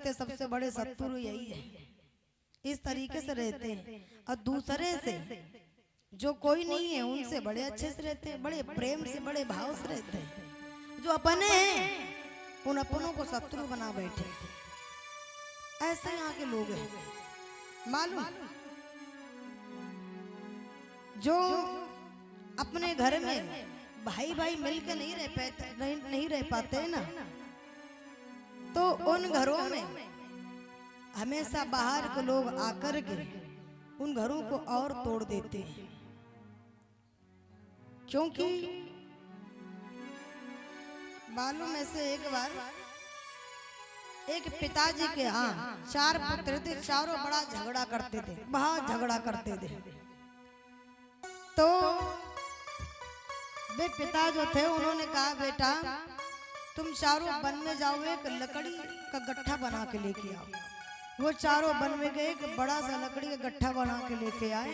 सकते, सबसे बड़े शत्रु यही है। इस तरीके से रहते हैं और दूसरे से जो कोई नहीं है उनसे बड़े अच्छे से रहते हैं, बड़े प्रेम से, बड़े भाव से रहते हैं। जो अपने हैं उन अपनों को शत्रु बना बैठे। ऐसे यहाँ के लोग हैं। मालूम, जो अपने घर में भाई भाई मिलकर नहीं रह पाते हैं ना, तो उन घरों में हमेशा बाहर के लोग आकर के उन घरों को और तोड़ देते हैं। क्योंकि मालूम, ऐसे एक बार एक पिताजी के यहाँ 4 पुत्र थे, चारों बड़ा झगड़ा करते थे, बहुत झगड़ा करते थे। तो वे पिता जो थे उन्होंने कहा, बेटा तुम चारों वन में जाओ, एक लकड़ी का गट्ठा बना के लेके आओ। वो चारों वन में गए, एक बड़ा सा लकड़ी का गट्ठा बना के लेके आए।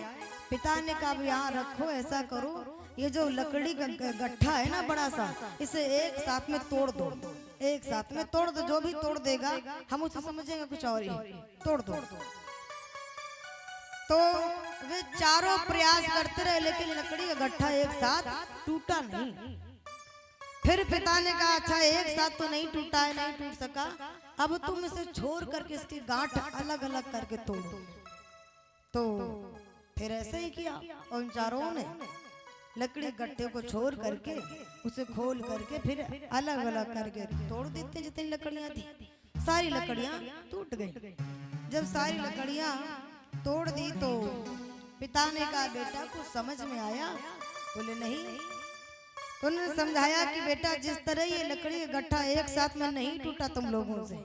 पिता ने कहा, यहाँ रखो, ऐसा करो, ये जो लकड़ी का गट्ठा है ना बड़ा सा, इसे एक साथ में तोड़ दो, एक साथ में तोड़ दो, जो भी तोड़ देगा हम उसे समझेंगे कुछ और ही, तोड़ दो। तो वे चारों प्रयास करते रहे, लेकिन लकड़ी का गट्ठा एक साथ टूटा नहीं। फिर पिता ने कहा, अच्छा एक साथ तो नहीं टूटा है, नहीं टूट सका, अब तुम इसे छोड़ करके इसकी गांठ अलग अलग करके तोड़ो। तो फिर ऐसे ही किया, और उन चारों ने लकड़ी गट्ठे को छोड़ करके उसे खोल करके फिर अलग अलग करके तोड़ देते। जितनी लकड़ियां थी सारी लकड़ियां टूट गई। जब सारी लकड़ियां तोड़ दी तो पिता ने कहा, बेटा कुछ समझ में आया? बोले नहीं। तो उन्होंने समझाया कि बेटा जिस तरह ये लकड़ी का गट्ठा एक साथ में नहीं टूटा तुम लोगों से,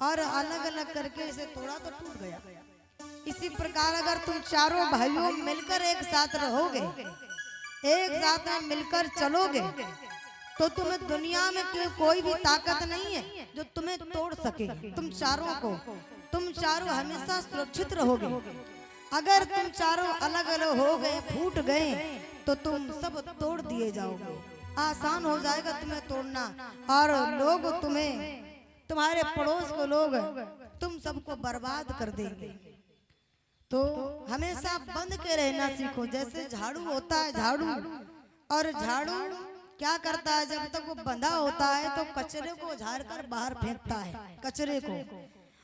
और अलग अलग करके इसे तोड़ा तो टूट गया, इसी प्रकार अगर तुम चारों भाइयों मिलकर एक साथ रहोगे, एक साथ में मिलकर चलोगे, तो तुम्हें दुनिया में कोई भी ताकत नहीं है जो तुम्हें तोड़ सके। तुम चारों हमेशा सुरक्षित रहोगे। अगर तुम चारों अलग अलग हो गए, फूट गए, तो तुम सब तोड़ दिए जाओगे। आसान हो जाएगा तुम्हें तोड़ना, और लोग तुम्हें, तुम्हारे पड़ोस के लोग तुम सबको बर्बाद कर देंगे। तो हमेशा बंद के रहना सीखो। जैसे झाड़ू होता है, झाड़ू, और झाड़ू क्या करता है, जब तक वो बंधा होता है तो कचरे को झाड़ कर बाहर फेंकता है, कचरे को,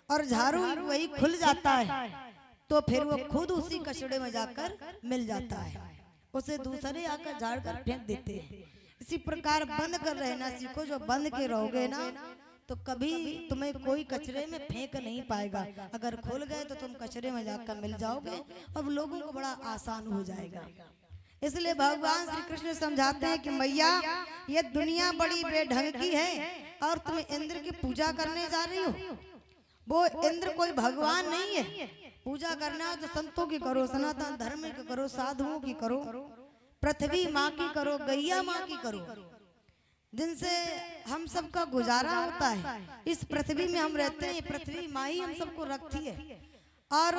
और झाड़ू वही खुल जाता है तो फिर वो खुद उसी कचड़े में जाकर मिल जाता है, उसे दूसरे आकर झाड़ कर फेंक देते हैं। इसी प्रकार बंद कर रहना सीखो। जो बंद के रहोगे ना तो कभी तुम्हें कोई कचरे में फेंक नहीं पाएगा। अगर खुल गए तो तुम कचरे में जाकर मिल जाओगे और लोगों को बड़ा आसान हो जाएगा। इसलिए भगवान श्री कृष्ण समझाते हैं कि मैया ये दुनिया बड़ी बेढंग की है और तुम इंद्र की पूजा करने जा रही हो। वो इंद्र कोई भगवान नहीं है। पूजा करना तो संतों की करो, सनातन धर्म की करो, साधुओं की करो, पृथ्वी माँ की करो, गैया माँ की करो, जिनसे हम सबका गुजारा होता है। इस पृथ्वी में हम रहते हैं, पृथ्वी माँ ही हम सबको रखती है, और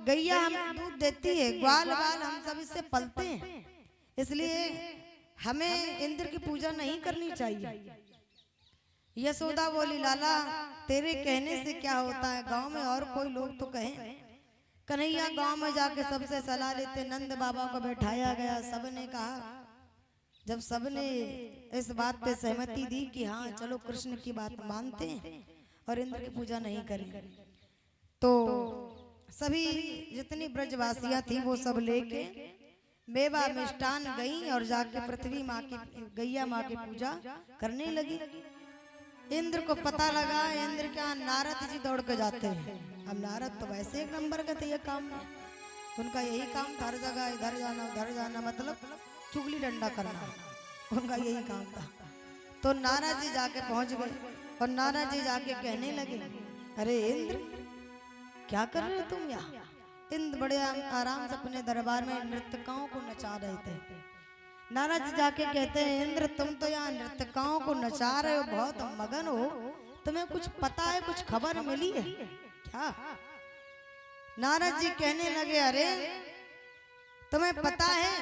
गैया हमें दूध देती है, ग्वाल बाल हम सब इससे पलते हैं। इसलिए हमें इंद्र की पूजा नहीं करनी चाहिए। यशोदा बोली, लाला तेरे कहने से क्या होता है, गांव में और कोई लोग तो कहें। कन्हैया गांव में जाके सबसे सलाह लेते, नंद बाबा को बैठाया गया, सबने कहा, जब सबने इस बात पे सहमति दी कि हाँ चलो कृष्ण की बात मानते हैं और इंद्र की पूजा नहीं करेंगे, तो सभी जितनी ब्रजवासियां थी वो सब लेके मेवा मिष्टान गई और जाके पृथ्वी माँ की, गैया माँ की पूजा करने लगी। इंद्र को पता लगा, इंद्र क्या, नारद जी दौड़ के जाते हैं। अब नारद तो वैसे एक नंबर का थे ये काम में, उनका यही काम था, हर जगह इधर जाना उधर जाना, मतलब चुगली डंडा करना, उनका यही काम था। तो नारद जी जाके पहुंच गए और नारद जी जाके कहने लगे, अरे इंद्र क्या कर रहे हो तुम यहाँ। इंद्र बड़े आराम से अपने दरबार में नृत्यकाओं को नचा रहे थे। नारद जी जाके कहते हैं, इंद्र तुम तो यहाँ नृत्यकाओं को नचा रहे हो, बहुत मगन हो, तुम्हें कुछ पता है, कुछ खबर मिली है क्या। नारद जी कहने लगे, अरे तुम्हें पता है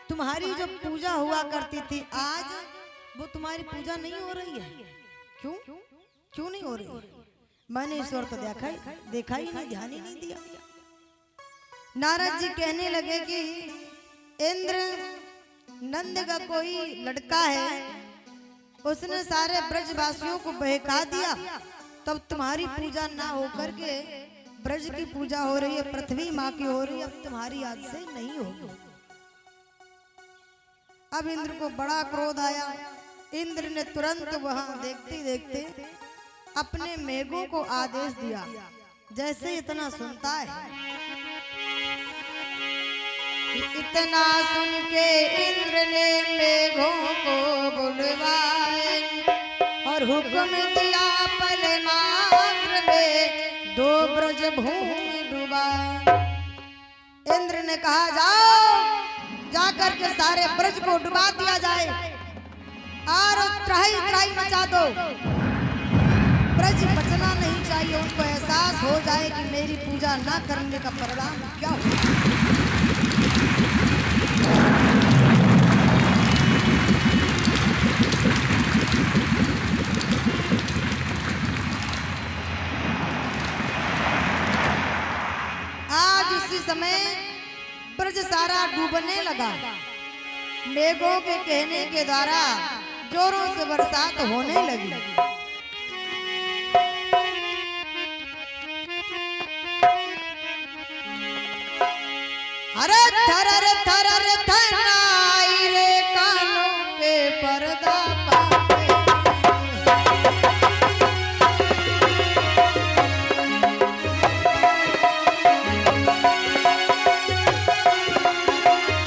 तुम्हारी जो पूजा हुआ करती थी, आज वो तुम्हारी पूजा नहीं हो रही है। क्यों? क्यों नहीं हो रही? मैंने ईश्वर तो देखा ही नहीं, ध्यान ही नहीं दिया। नारद जी कहने लगे कि इंद्र, नंद का कोई लड़का है, उसने सारे ब्रजवासियों को बहका दिया, तब तुम्हारी पूजा ना होकर के ब्रज की पूजा हो रही है, पृथ्वी माँ की हो रही है, अब तुम्हारी याद से नहीं होगी। अब इंद्र को बड़ा क्रोध आया। इंद्र ने तुरंत वहां देखते देखते अपने मेघों को आदेश दिया। जैसे इतना सुनता है, इतना सुन के इंद्र ने मेघों को बुलवाए और हुक्म दिया पल मात्र में 2 ब्रज भूमि डुबाए। इंद्र ने कहा जाओ, जाकर के सारे ब्रज को डुबा दिया जाए और त्राही त्राही मचा दो। ब्रज बचना नहीं चाहिए, उनको एहसास हो जाए कि मेरी पूजा ना करने का परिणाम क्या हो। आज उसी समय ब्रज सारा डूबने लगा। मेघों के कहने के द्वारा जोरों से बरसात होने लगी। अरे थर थर